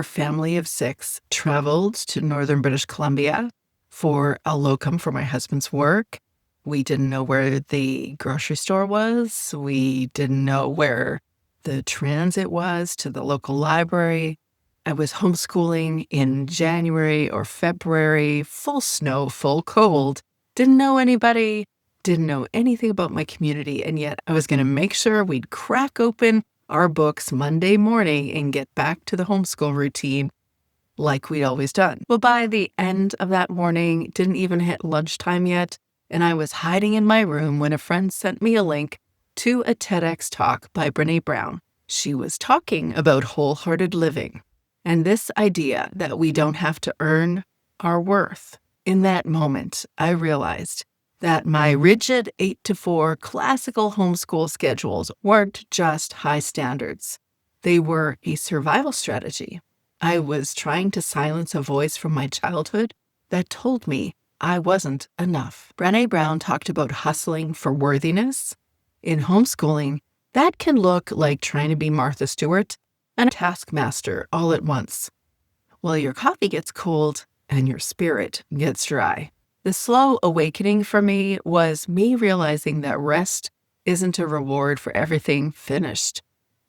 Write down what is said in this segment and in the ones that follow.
our family of 6 traveled to northern British Columbia for a locum for my husband's work. We didn't know where the grocery store was. We didn't know where the transit was to the local library. I was homeschooling in January or February, full snow, full cold. Didn't know anybody, didn't know anything about my community, and yet I was going to make sure we'd crack open our books Monday morning and get back to the homeschool routine like we'd always done. Well, by the end of that morning, didn't even hit lunchtime yet, and I was hiding in my room when a friend sent me a link to a TEDx talk by Brené Brown. She was talking about wholehearted living and this idea that we don't have to earn our worth. In that moment, I realized that my rigid 8 to 4 classical homeschool schedules weren't just high standards. They were a survival strategy. I was trying to silence a voice from my childhood that told me I wasn't enough. Brené Brown talked about hustling for worthiness. In homeschooling, that can look like trying to be Martha Stewart and a taskmaster all at once. Well, your coffee gets cold and your spirit gets dry. The slow awakening for me was me realizing that rest isn't a reward for everything finished.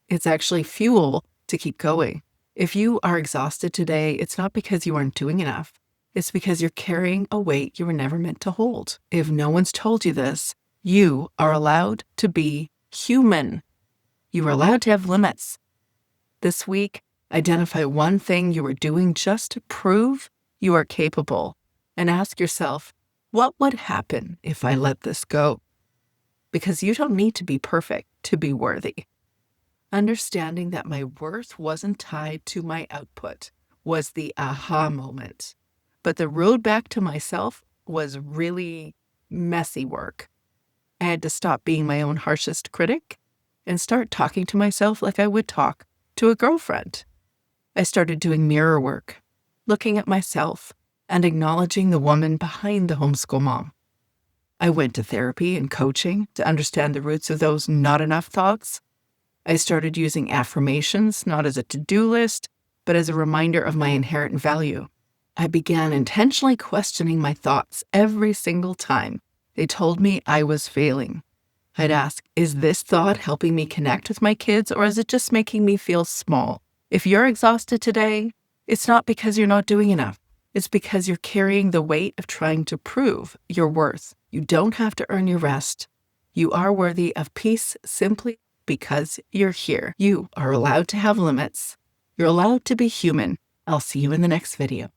It's actually fuel to keep going. If you are exhausted today, it's not because you aren't doing enough. It's because you're carrying a weight you were never meant to hold. If no one's told you this, you are allowed to be human. You are allowed to have limits. This week, identify one thing you are doing just to prove you are capable and ask yourself, what would happen if I let this go? Because you don't need to be perfect to be worthy. Understanding that my worth wasn't tied to my output was the aha moment. But the road back to myself was really messy work. I had to stop being my own harshest critic and start talking to myself like I would talk to a girlfriend. I started doing mirror work, looking at myself and acknowledging the woman behind the homeschool mom. I went to therapy and coaching to understand the roots of those not enough thoughts. I started using affirmations not as a to-do list, but as a reminder of my inherent value. I began intentionally questioning my thoughts every single time they told me I was failing. I'd ask, is this thought helping me connect with my kids, or is it just making me feel small? If you're exhausted today, it's not because you're not doing enough. It's because you're carrying the weight of trying to prove your worth. You don't have to earn your rest. You are worthy of peace simply because you're here. You are allowed to have limits. You're allowed to be human. I'll see you in the next video.